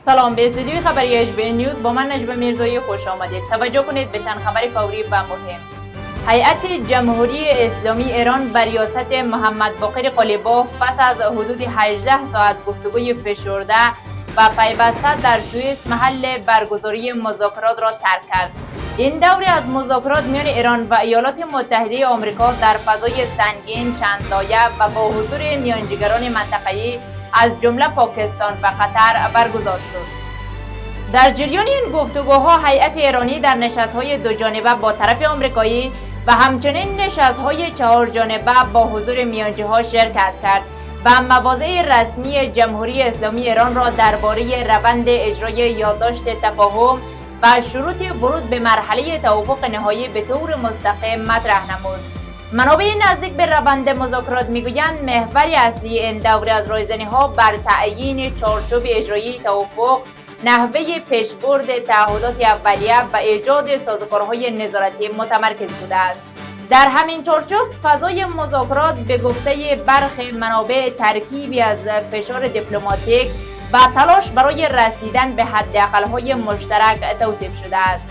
سلام، به استودیوی خبری HBN نیوز با من نجمه میرزایی خوش آمدید. توجه کنید به چند خبر فوری و مهم. هیئت جمهوری اسلامی ایران به ریاست محمد باقر قالیباف پس از حدود 18 ساعت گفتگوی فشرده و پیوسته در سوئیس محل برگزاری مذاکرات را ترک کرد. این دوره از مذاکرات میان ایران و ایالات متحده آمریکا در فضای سنگین، چند لایه و با حضور میانجیگران منطقه‌ای از جمله پاکستان و قطر برگزار شد. در جریان این گفتگوها هیئت ایرانی در نشست‌های دو جانبه با طرف آمریکایی و همچنین نشست‌های چهار جانبه با حضور میانجی‌ها شرکت کرد و مواضع رسمی جمهوری اسلامی ایران را درباره روند اجرای یادداشت تفاهم و شروط ورود به مرحله توافق نهایی به طور مستقیم مطرح نمود. منابع نزدیک به روند مذاکرات میگویند محور اصلی این دوره از رایزنی‌ها بر تعیین چارچوب اجرایی توافق، نحوه پیشبرد تعهدات اولیه و ایجاد سازوکارهای نظارتی متمرکز بوده است. در همین چارچوب فضای مذاکرات به گفته برخی منابع ترکیبی از فشار دیپلماتیک و تلاش برای رسیدن به حداقل‌های مشترک توصیف شده است.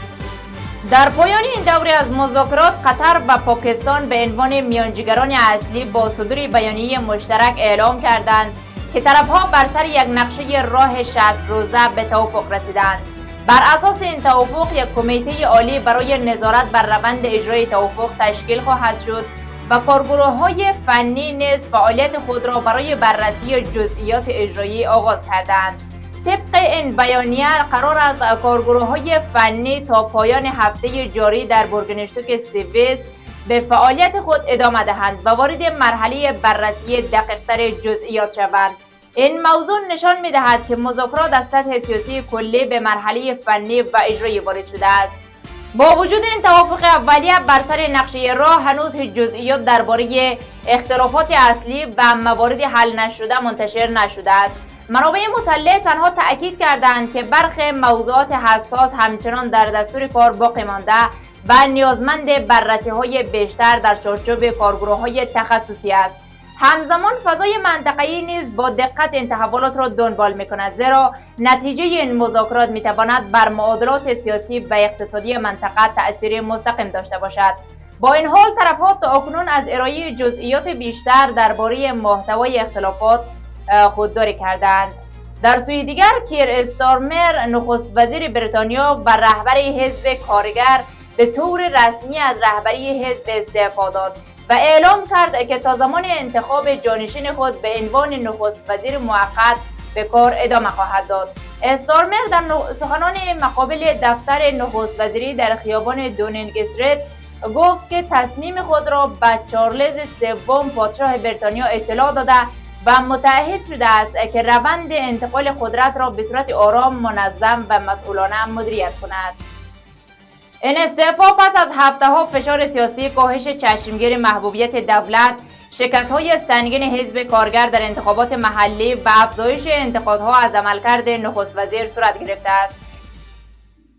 در پایان این دوره از مذاکرات قطر و پاکستان به عنوان میانجیگران اصلی با صدور بیانیه مشترک اعلام کردند که طرف‌ها بر سر یک نقشه راه 60 روزه به توافق رسیدند. بر اساس این توافق یک کمیته عالی برای نظارت بر روند اجرای توافق تشکیل خواهد شد و کارگروه‌های فنی نیز فعالیت خود را برای بررسی جزئیات اجرایی آغاز کردند. طبق این بیانیه قرار است کارگروه‌های فنی تا پایان هفته جاری در بورگنشتوک سوئیس به فعالیت خود ادامه دهند و وارد مرحله بررسی دقیق‌تر جزئیات شوند. این موضوع نشان می‌دهد که مذاکرات از سطح سیاسی کلی به مرحله فنی و اجرایی وارد شده است. با وجود این توافق اولیه بر سر نقشه راه هنوز هیچ جزئیات درباره اختلافات اصلی و موارد حل نشده منتشر نشده است. منابع مطلع تنها تأکید کردند که برخی موضوعات حساس همچنان در دستور کار باقی مانده و نیازمند بررسی‌های بیشتر در چارچوب کارگروه‌های تخصصی است. همزمان فضای منطقه‌ای نیز با دقت این تحولات را دنبال می‌کند، زیرا نتیجه این مذاکرات می‌تواند بر معادلات سیاسی و اقتصادی منطقه تأثیر مستقیم داشته باشد. با این حال طرف‌ها تاکنون از ارائه جزئیات بیشتر درباره محتوای اختلافات خودداری کردند. در سوی دیگر کیر استارمر نخست وزیر بریتانیا و رهبر حزب کارگر به طور رسمی از رهبری حزب استعفا داد و اعلام کرد که تا زمان انتخاب جانشین خود به عنوان نخست وزیر موقت به کار ادامه خواهد داد. استارمر در سخنان مقابل دفتر نخست وزیری در خیابان دونینگ استریت گفت که تصمیم خود را به چارلز سوم پادشاه بریتانیا اطلاع داده و متعهد شده است که روند انتقال قدرت را به صورت آرام، منظم و مسئولانه مدیریت کند. این استعفا پس از هفته‌ها فشار سیاسی، کاهش چشمگیر محبوبیت دولت، شکست‌های سنگین حزب کارگر در انتخابات محلی و افزایش انتقادها از عملکرد نخست وزیر صورت گرفته است.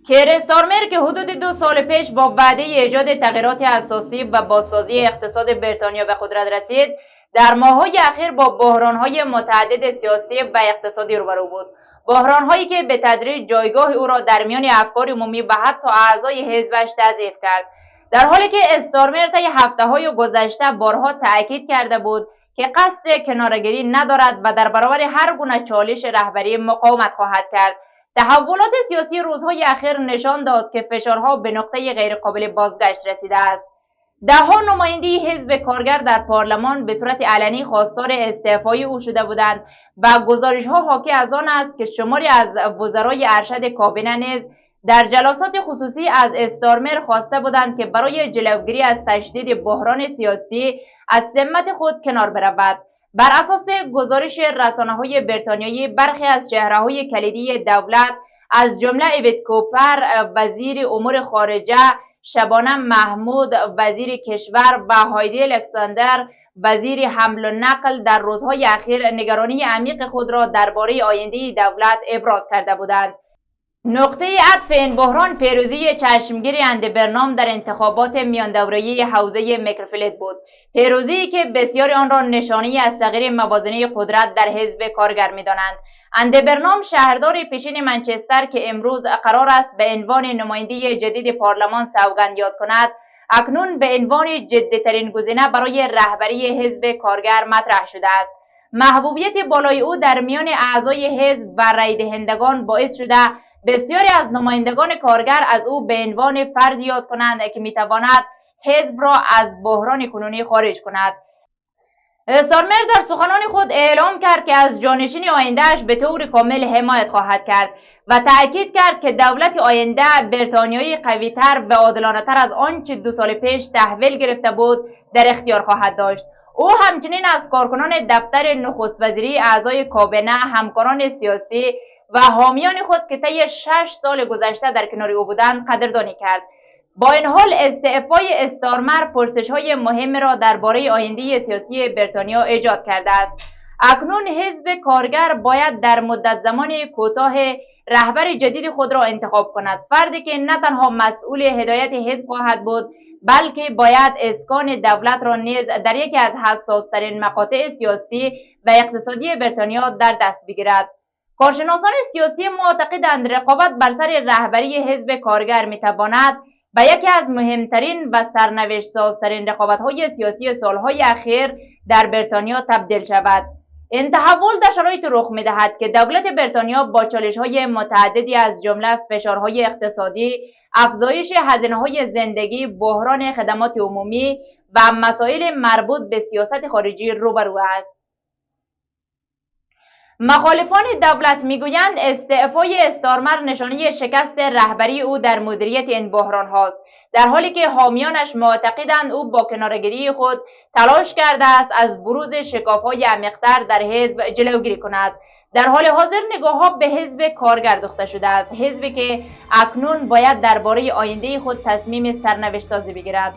کیر استارمر که حدود 2 سال پیش با وعده ایجاد تغییرات اساسی و بازسازی اقتصاد بریتانیا به قدرت رسید، در ماه‌های اخیر با بحران‌های متعدد سیاسی و اقتصادی روبرو بود. بحران‌هایی که به تدریج جایگاه او را در میان افکار عمومی و حتی اعضای حزبش تضعیف کرد. در حالی که استارمر طی هفته‌های گذشته بارها تأکید کرده بود که قصد کناره‌گیری ندارد و در برابر هر گونه چالش رهبری مقاومت خواهد کرد. تحولات سیاسی روزهای اخیر نشان داد که فشارها به نقطه غیرقابل بازگشت رسیده است. ده‌ها نماینده حزب کارگر در پارلمان به صورت علنی خواستار استعفای او شده بودند و گزارش‌ها حاکی از آن است که شماری از وزرای ارشد کابینه نیز در جلسات خصوصی از استارمر خواسته بودند که برای جلوگیری از تشدید بحران سیاسی از سمت خود کنار برود. بر اساس گزارش رسانه‌های بریتانیایی، برخی از چهره‌های کلیدی دولت از جمله ایویت کوپر وزیر امور خارجه، شبانه محمود وزیر کشور و هایدی الکساندر وزیر حمل و نقل در روزهای اخیر نگرانی عمیق خود را درباره آینده دولت ابراز کرده بودند. نقطه عطف این بحران پیروزی چشمگیر اندبرنام در انتخابات میان دوره‌ای حوزه مکرفلت بود. پیروزی که بسیاری آن را نشانی از تغییر موازنه قدرت در حزب کارگر می‌دانند. اندبرنام شهردار پیشین منچستر که امروز قرار است به عنوان نماینده جدید پارلمان سوگند یاد کند، اکنون به عنوان جدی‌ترین گزینه برای رهبری حزب کارگر مطرح شده است. محبوبیت بالای او در میان اعضای حزب و رای دهندگان باعث شده بسیاری از نمایندگان کارگر از او به عنوان فردی یاد کنند که میتواند حزب را از بحران کنونی خارج کند. استارمر در سخنان خود اعلام کرد که از جانشین آیندهش به طور کامل حمایت خواهد کرد و تأکید کرد که دولت آینده بریتانیایی قوی‌تر و عادلانه‌تر از آنچه 2 سال پیش تحویل گرفته بود در اختیار خواهد داشت. او همچنین از کارکنان دفتر نخست وزیری، اعضای کابینه، همکاران سیاسی و حامیان خود که طی 6 سال گذشته در کنار او بودند قدردانی کرد. با این حال استعفای استارمر پرسش‌های مهم را درباره آینده سیاسی بریتانیا ایجاد کرده است. اکنون حزب کارگر باید در مدت زمان کوتاه رهبر جدید خود را انتخاب کند، فردی که نه تنها مسئول هدایت حزب خواهد بود بلکه باید اسکان دولت را نیز در یکی از حساس‌ترین مقاطع سیاسی و اقتصادی بریتانیا در دست بگیرد. کارشناسان سیاسی معتقدند رقابت بر سر رهبری حزب کارگر میتواند و یکی از مهمترین و سرنوشت سازترین رقابت‌های سیاسی سالهای اخیر در بریتانیا تبدیل شود. این تحول در شرایطی رخ می‌دهد که دولت بریتانیا با چالش‌های متعددی از جمله فشارهای اقتصادی، افزایش هزینه‌های زندگی، بحران خدمات عمومی و مسائل مربوط به سیاست خارجی روبرو است. مخالفان دولت میگویند استعفای استارمر نشانه شکست رهبری او در مدیریت این بحران هاست، در حالی که حامیانش معتقدند او با کناره‌گیری خود تلاش کرده است از بروز شکاف‌های عمیق‌تر در حزب جلوگیری کند. در حال حاضر نگاه‌ها به حزب کارگر دوخته شده است، حزبی که اکنون باید درباره آینده خود تصمیم سرنوشت‌سازی بگیرد.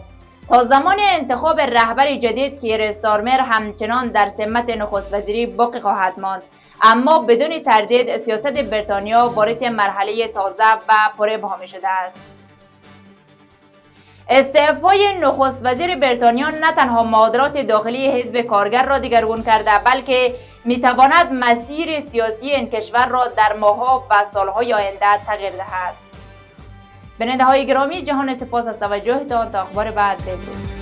تا زمان انتخاب رهبر جدید کیر استارمر همچنان در سمت نخست وزیری باقی خواهد ماند، اما بدون تردید سیاست بریتانیا وارد مرحله تازه و پر ابهام شده است. استعفای نخست وزیر بریتانیا نه تنها معادلات داخلی حزب کارگر را دگرگون کرده بلکه میتواند مسیر سیاسی این کشور را در ماه‌ها و سالهای آینده تغییر دهد. بیننده های گرامی، جهان سپاس از توجهتان. تا اخبار بعد بدرود.